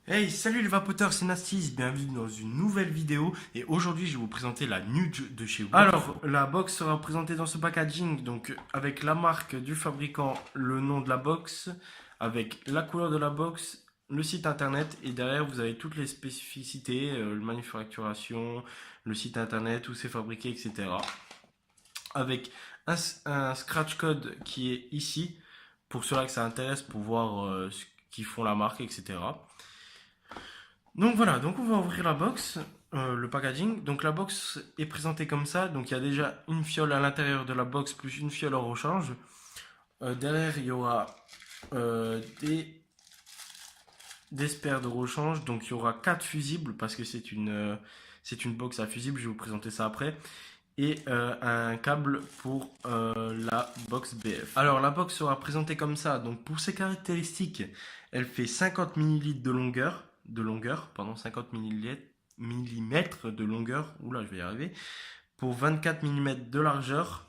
Hey, salut les vapoteurs, c'est Nastis, bienvenue dans une nouvelle vidéo et aujourd'hui je vais vous présenter la Nuge de chez Woodford. Alors, la box sera présentée dans ce packaging, donc avec la marque du fabricant, le nom de la box, avec la couleur de la box, le site internet et derrière vous avez toutes les spécificités, la manufacturation, le site internet, où c'est fabriqué, etc. Avec un scratch code qui est ici, pour ceux-là que ça intéresse, pour voir ce qu'ils font la marque, etc. Donc voilà, donc on va ouvrir la box, le packaging. Donc la box est présentée comme ça. Donc il y a déjà une fiole à l'intérieur de la box plus une fiole au rechange. Derrière il y aura des spares de rechange. Donc il y aura 4 fusibles parce que c'est une box à fusibles. Je vais vous présenter ça après. Et un câble pour la box BF. Alors la box sera présentée comme ça. Donc pour ses caractéristiques, elle fait 50 millilitres pardon, 50 millimètres de longueur. Oula, je vais y arriver. Pour 24 millimètres de largeur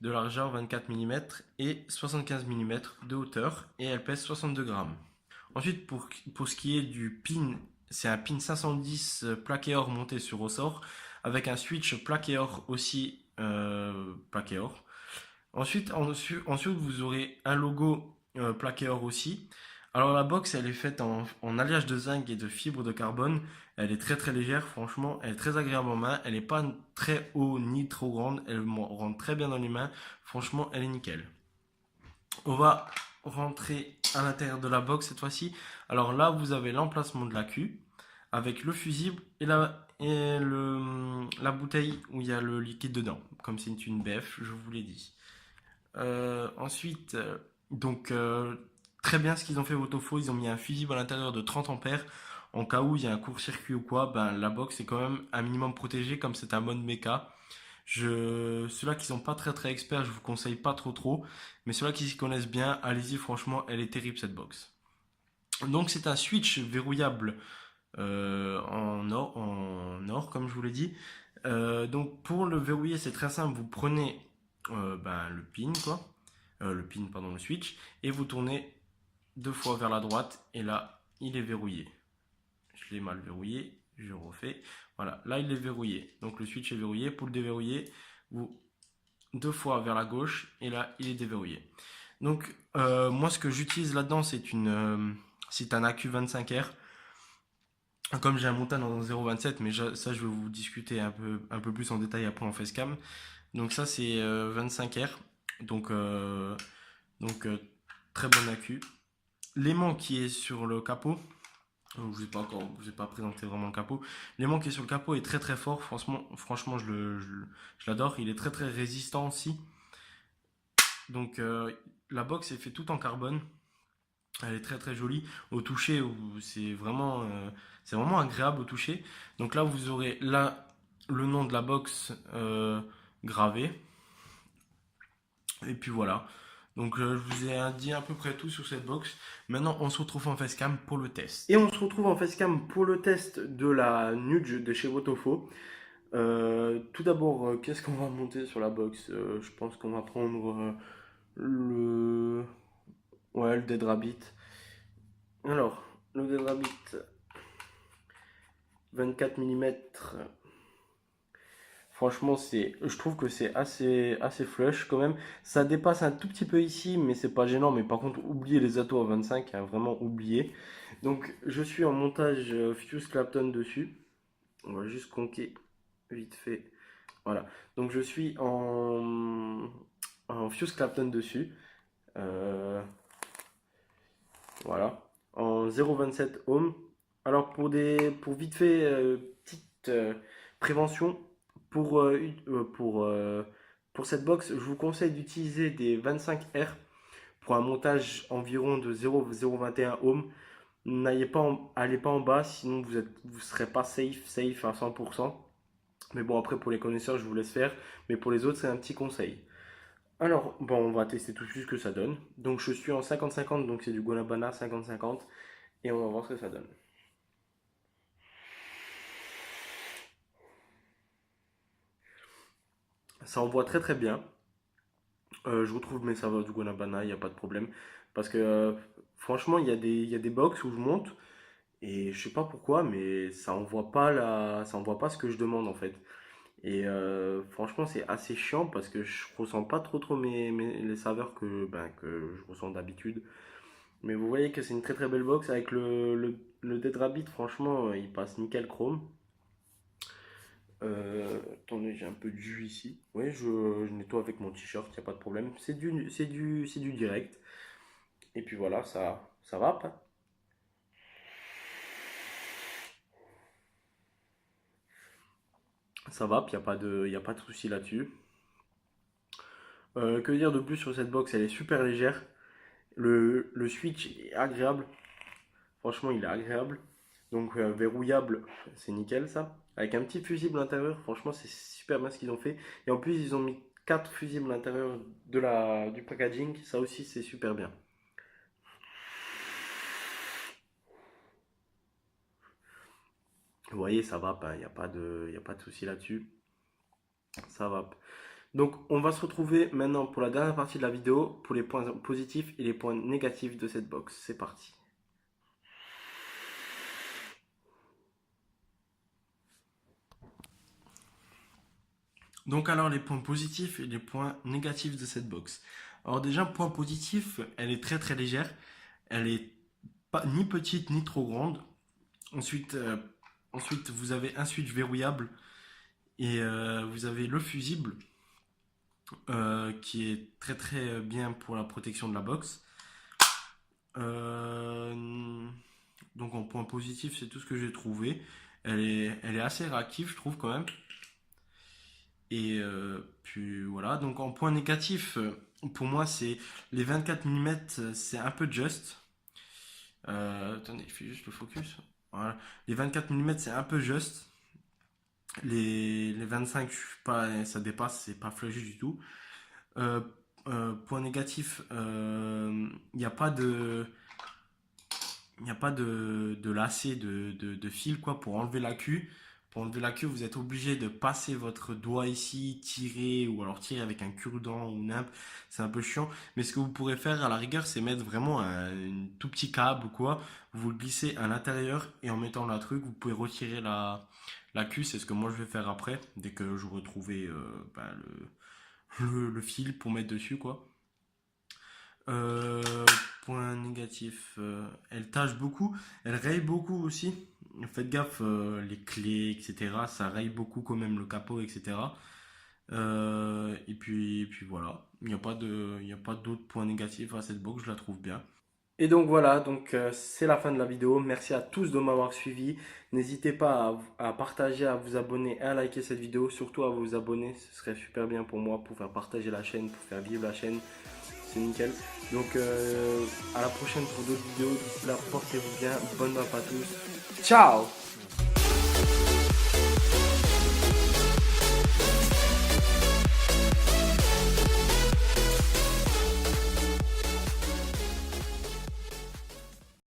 24 millimètres et 75 millimètres de hauteur. Et elle pèse 62 grammes. Ensuite, pour ce qui est du pin, c'est un pin 510 plaqué or monté sur ressort avec un switch plaqué or aussi plaqué or. Ensuite, vous aurez un logo plaqué or aussi. Alors la box, elle est faite en alliage de zinc et de fibre de carbone. Elle est très très légère, franchement, elle est très agréable en main. Elle n'est pas très haut ni trop grande, elle rentre très bien dans les mains. Franchement, elle est nickel. On va rentrer à l'intérieur de la box cette fois-ci. Alors là, vous avez l'emplacement de la queue avec le fusible la bouteille où il y a le liquide dedans, comme c'est une BF, je vous l'ai dit. Ensuite, donc très bien ce qu'ils ont fait au Tofo, ils ont mis un fusible à l'intérieur de 30 ampères. En cas où il y a un court-circuit ou quoi, ben, la box est quand même un minimum protégée comme c'est un mode méca. Ceux-là qui sont pas très très experts, je vous conseille pas trop. Mais ceux-là qui s'y connaissent bien, allez-y, franchement, elle est terrible cette box. Donc c'est un switch verrouillable en or, comme je vous l'ai dit. Donc pour le verrouiller, c'est très simple. Vous prenez le pin, quoi. Le switch, et vous tournez deux fois vers la droite, et là, il est verrouillé. Je l'ai mal verrouillé, je refais. Voilà, là, il est verrouillé. Donc le switch est verrouillé. Pour le déverrouiller, vous deux fois vers la gauche, et là, il est déverrouillé. Donc, moi, ce que j'utilise là-dedans, c'est un AQ25R. Comme j'ai un montant dans 0,27, mais ça je vais vous discuter un peu plus en détail après en facecam. Donc ça c'est 25R, donc, euh, donc très bon accu. L'aimant qui est sur le capot, donc je vous ai pas présenté vraiment le capot. L'aimant qui est sur le capot est très très fort, franchement je l'adore, il est très très résistant aussi. Donc la box est faite tout en carbone, elle est très très jolie au toucher, c'est vraiment agréable au toucher. Donc là vous aurez là le nom de la box gravé. Et puis voilà. Donc je vous ai dit à peu près tout sur cette box. Maintenant on se retrouve en facecam pour le test. Et on se retrouve en facecam pour le test de la Nuge de chez Wotofo. Tout d'abord, qu'est-ce qu'on va monter sur la box? Je pense qu'on va prendre le... Ouais, le Dead Rabbit. Alors, le Dead Rabbit 24 mm. Franchement, je trouve que c'est assez flush quand même. Ça dépasse un tout petit peu ici, mais c'est pas gênant. Mais par contre, oubliez les atos à 25, hein, vraiment oublié. Donc, je suis en montage Fuse Clapton dessus. On va juste conquer vite fait. Voilà. Donc, je suis en Fuse Clapton dessus. Euh, voilà. En 0,27 ohm. Alors, pour vite fait, petite prévention, pour, euh, euh, pour, euh, pour cette box, je vous conseille d'utiliser des 25R pour un montage environ de 0,021 ohm. Allez pas en bas, sinon vous serez pas safe à 100%. Mais bon, après, pour les connaisseurs, je vous laisse faire. Mais pour les autres, c'est un petit conseil. Alors, bon, on va tester tout de suite ce que ça donne. Donc, je suis en 50-50, donc c'est du Guanabana 50-50. Et on va voir ce que ça donne. Ça envoie très très bien. Je retrouve mes serveurs du Guanabana, il n'y a pas de problème. Parce que franchement, il y a des box où je monte Et je sais pas pourquoi, mais ça envoie pas ce que je demande en fait. Et franchement, c'est assez chiant parce que je ressens pas trop les saveurs que je ressens d'habitude. Mais vous voyez que c'est une très très belle box avec le Dead Rabbit. Franchement, il passe nickel chrome. Attendez, j'ai un peu de jus ici. Oui, je nettoie avec mon t-shirt, il n'y a pas de problème. C'est du direct. Et puis voilà, ça va pas. Ça va, puis y a pas de souci là-dessus. Que dire de plus sur cette box? Elle est super légère. Le switch est agréable. Franchement, il est agréable. Donc, verrouillable, c'est nickel ça. Avec un petit fusible à l'intérieur, franchement, c'est super bien ce qu'ils ont fait. Et en plus, ils ont mis 4 fusibles à l'intérieur du packaging. Ça aussi, c'est super bien. Vous voyez, ça va, il n'y a y a pas de souci là-dessus. Ça va. Donc, on va se retrouver maintenant pour la dernière partie de la vidéo, pour les points positifs et les points négatifs de cette box. C'est parti. Donc alors les points positifs et les points négatifs de cette box. Alors déjà point positif, elle est très très légère. Elle est pas ni petite ni trop grande. Ensuite, ensuite vous avez un switch verrouillable et vous avez le fusible qui est très très bien pour la protection de la box. Euh, donc en point positif, c'est tout ce que j'ai trouvé. Elle est assez réactive, je trouve quand même. Et puis voilà, donc en point négatif, pour moi, c'est les 24 mm, c'est un peu juste. Attendez, il fait juste le focus. Voilà. Les 24 mm, c'est un peu juste. Les 25, je suis pas, ça dépasse, c'est pas flush du tout. Euh, point négatif, il n'y a pas il n'y a pas de lacet de fil quoi, pour enlever la queue. Pour enlever la queue, vous êtes obligé de passer votre doigt ici, tirer, ou alors tirer avec un cure-dent ou n'importe. C'est un peu chiant. Mais ce que vous pourrez faire à la rigueur, c'est mettre vraiment un tout petit câble ou quoi. Vous le glissez à l'intérieur et en mettant la truc, vous pouvez retirer la queue. C'est ce que moi je vais faire après, dès que je retrouver le fil pour mettre dessus quoi. Euh, point négatif, elle tâche beaucoup, elle raye beaucoup aussi. Faites gaffe, les clés, etc. Ça raye beaucoup quand même le capot, etc. Et puis voilà, il n'y a pas d'autres points négatifs à cette box, je la trouve bien. Et donc voilà, donc c'est la fin de la vidéo. Merci à tous de m'avoir suivi. N'hésitez pas à partager, à vous abonner et à liker cette vidéo. Surtout à vous abonner, ce serait super bien pour moi, pour faire partager la chaîne, pour faire vivre la chaîne. C'est nickel. Donc à la prochaine pour d'autres vidéos. D'ici là, portez-vous bien. Bonne nuit à tous. Ciao!